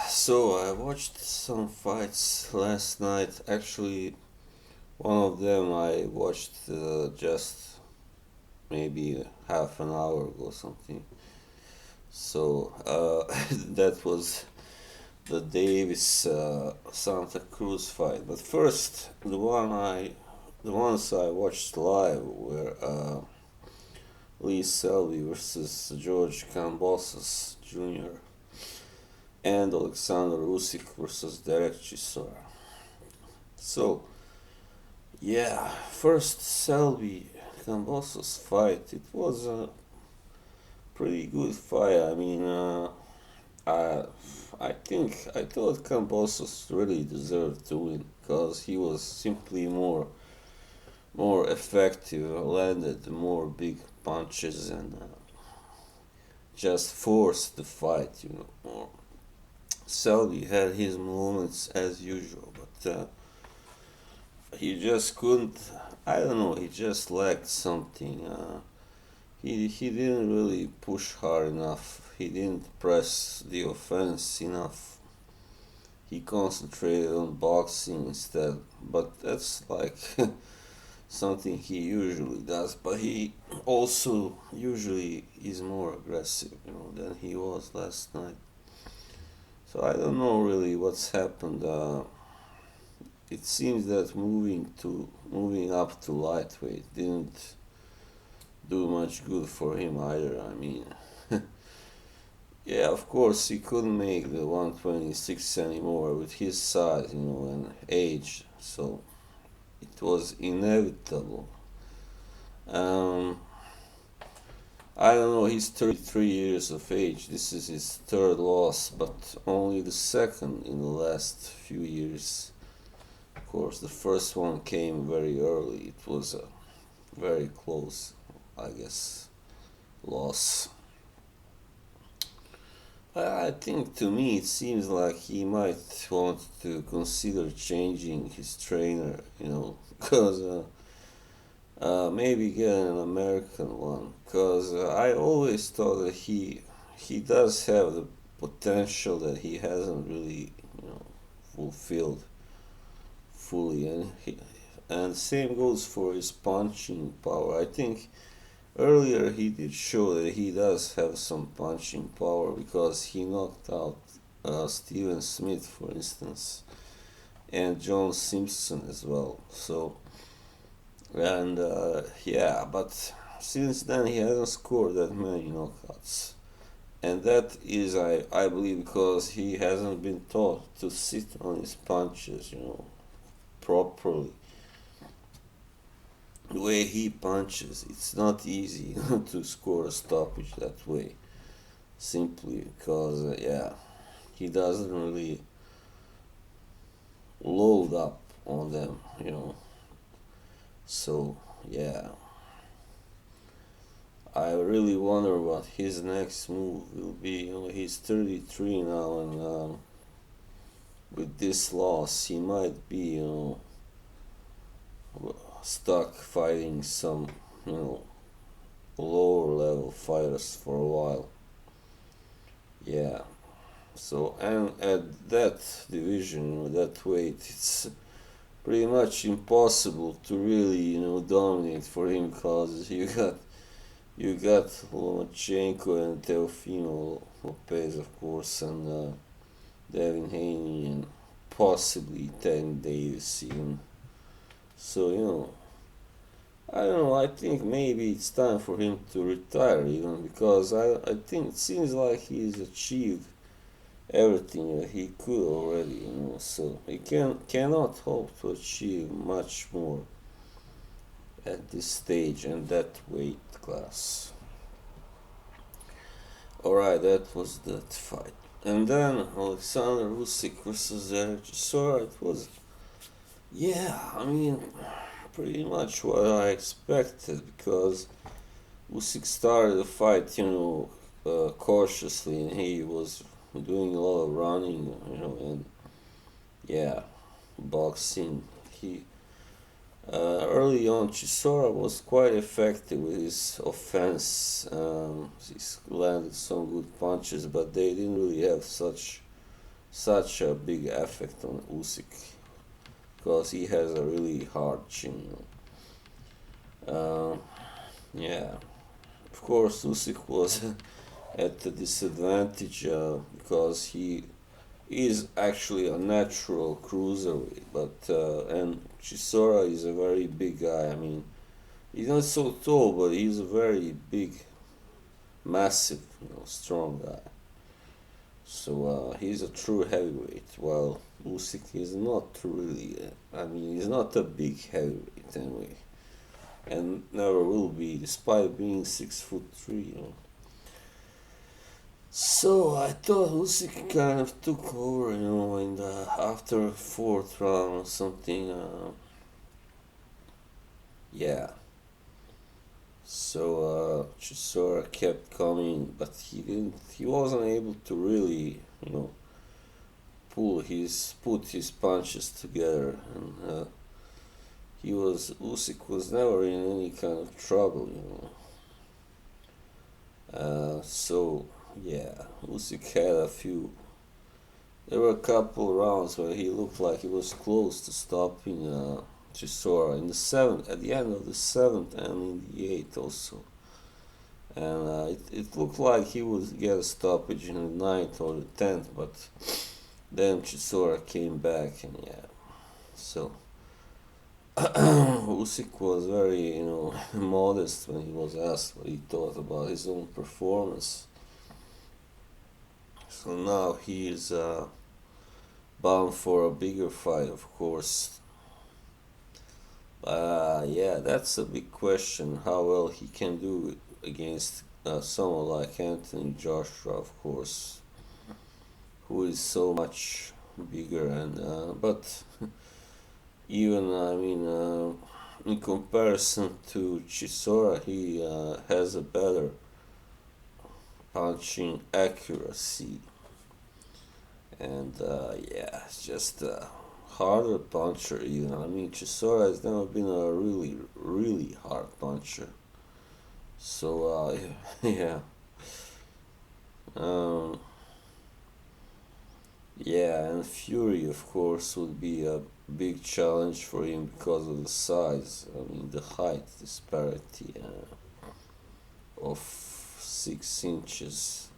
So I watched some fights last night. Actually, one of them I watched just maybe half an hour ago, something. So that was the Davis-Santa Cruz fight. But first, the ones I watched live were Lee Selby versus George Kambosos Jr. and Alexander Usyk versus Derek-Chisora. So yeah, first Selby Kambosos fight. It was a pretty good fight. I I thought Kambosos really deserved to win because he was simply more effective, landed more big punches and just forced the fight. More. Selby had his moments as usual, but he just couldn't. I don't know. He just lacked something. He didn't really push hard enough. He didn't press the offense enough. He concentrated on boxing instead. But that's like something he usually does. But he also usually is more aggressive, than he was last night. So I don't know really what's happened. It seems that moving up to lightweight didn't do much good for him either. Yeah, of course he couldn't make the 126 anymore with his size, and age. So it was inevitable. Um, I don't know. He's 33 years of age. This is his third loss, but only the second in the last few years. Of course, the first one came very early. It was a very close, I guess, loss. I think to me it seems like he might want to consider changing his trainer, because maybe get an American one. Because I always thought that he does have the potential that he hasn't really, fulfilled fully, and same goes for his punching power. I think earlier he did show that he does have some punching power because he knocked out Steven Smith, for instance, and John Simpson as well. So, and yeah, but since then he hasn't scored that many knockouts. And that is, I believe, because he hasn't been taught to sit on his punches, properly. The way he punches, it's not easy to score a stoppage that way. Simply because, yeah, he doesn't really load up on them. So, yeah, I really wonder what his next move will be. He's 33 now, and with this loss, he might be, stuck fighting some, lower level fighters for a while. Yeah. So, and at that division, that weight, it's pretty much impossible to really, dominate for him because you got Lomachenko and Teofimo Lopez, of course, and Devin Haney, and possibly Tank Davis even. So, I don't know, I think maybe it's time for him to retire even because I think it seems like he's achieved everything that he could already, so he cannot hope to achieve much more at this stage and that weight class. Alright, that was that fight. And then Alexander Usyk versus Chisora, it was, yeah, pretty much what I expected because Usyk started the fight, cautiously, and he was doing a lot of running, and yeah, boxing. He early on, Chisora was quite effective with his offense. He landed some good punches, but they didn't really have such such a big effect on Usyk because he has a really hard chin. Yeah, of course Usyk was at a disadvantage because he is actually a natural cruiserweight, but and Chisora is a very big guy. I mean, he's not so tall, but he's a very big, massive, strong guy. So he's a true heavyweight. While Usyk is not really. I mean, he's not a big heavyweight anyway, and never will be, despite being 6'3". So I thought Usyk kind of took over, in the after fourth round or something. Yeah. So Chisora kept coming, but he didn't. He wasn't able to really, put his punches together, and Usyk was never in any kind of trouble. So yeah, Usyk had a few. There were a couple rounds where he looked like he was close to stopping Chisora in the seventh, at the end of the seventh, and in the eighth also. And it looked like he would get a stoppage in the ninth or the 10th, but then Chisora came back, and yeah. So Usyk was very, modest when he was asked what he thought about his own performance. So now he is bound for a bigger fight, of course. Yeah, that's a big question. How well he can do against someone like Anthony Joshua, of course, who is so much bigger. And but even in comparison to Chisora, he has a better punching accuracy, and yeah, it's just a harder puncher. Even Chisora has never been a really, really hard puncher. So yeah, um, yeah, and Fury, of course, would be a big challenge for him because of the size. The height disparity of 6 inches.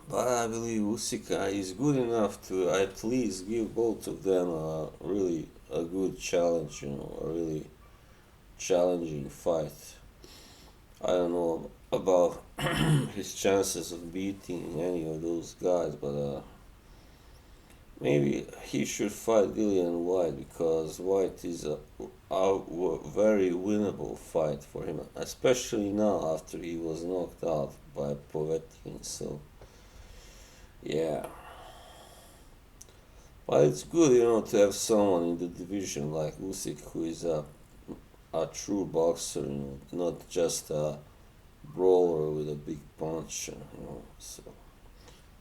But I believe Usyk is good enough to at least give both of them a good challenge, a really challenging fight. I don't know about his chances of beating any of those guys, but maybe he should fight Dillian White because White is a very winnable fight for him, especially now after he was knocked out by Povetkin. So yeah, but it's good, to have someone in the division like Usyk who is a true boxer, not just a brawler with a big punch, So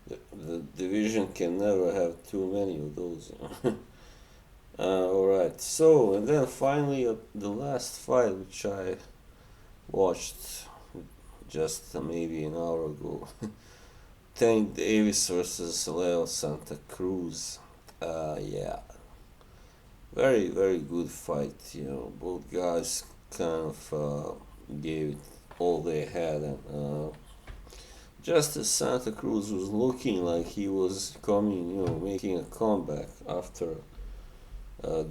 the division can never have too many of those. Alright, so, and then finally the last fight which I watched just maybe an hour ago. Tank Davis versus Santa Cruz. Yeah, very, very good fight. Both guys kind of gave it all they had, and just as Santa Cruz was looking like he was coming, making a comeback after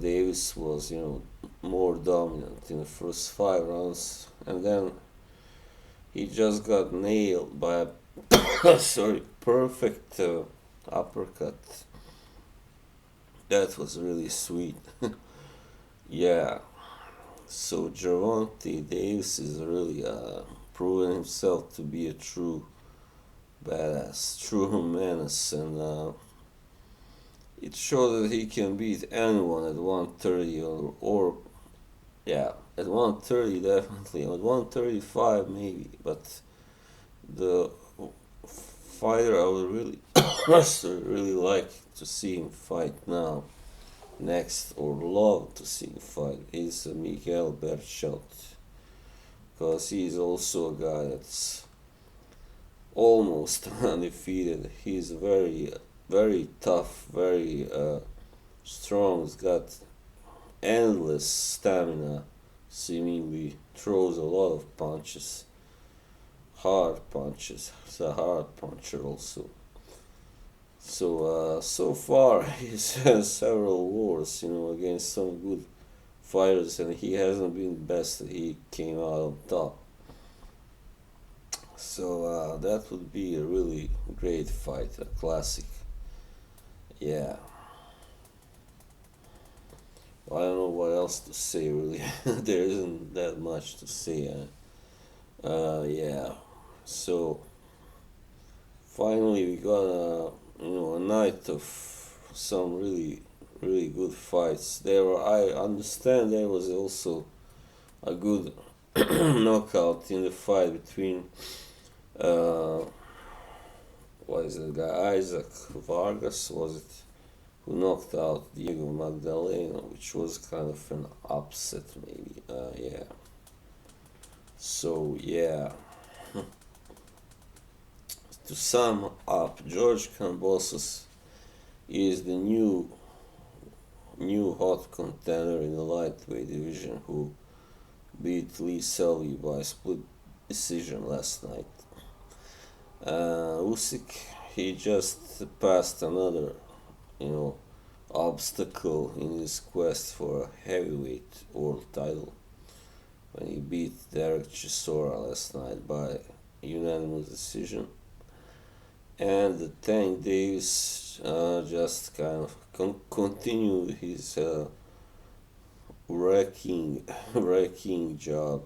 Davis was, more dominant in the first 5 rounds, and then he just got nailed by a perfect uppercut. That was really sweet. Yeah. So Gervonta Davis is really proven himself to be a true badass, true menace, and it showed that he can beat anyone at 130 or yeah, at 130 definitely, at 135 maybe, but the fighter I would really really like to see him fight now next, or love to see him fight, is Miguel Berchelt, because he is also a guy that's almost undefeated. He's very tough, very strong. He's got endless stamina. Seemingly throws a lot of punches, hard punches. He's a hard puncher also. So far he's had several wars, against some good fighters, and he hasn't been the best. He came out on top. So that would be a really great fight, a classic. Yeah. I don't know what else to say really. There isn't that much to say. Yeah. So finally we got a night of some really good fights. I understand there was also a good knockout in the fight between uh, what is the guy, Isaac Vargas, was it, who knocked out Diego Magdaleno, which was kind of an upset maybe. Yeah. So yeah. To sum up, George Kambosos is the new hot contender in the lightweight division who beat Lee Selby by split decision last night. Usyk, he just passed another, obstacle in his quest for a heavyweight world title when he beat Usyk-Chisora last night by unanimous decision. And the Tank Davis just kind of continued his wrecking job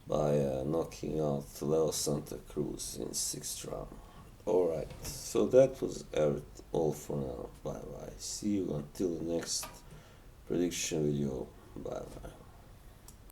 by knocking out Davis-Santa Cruz in 6th round. Alright, so that was all for now. Bye bye. See you until the next prediction video. Bye bye.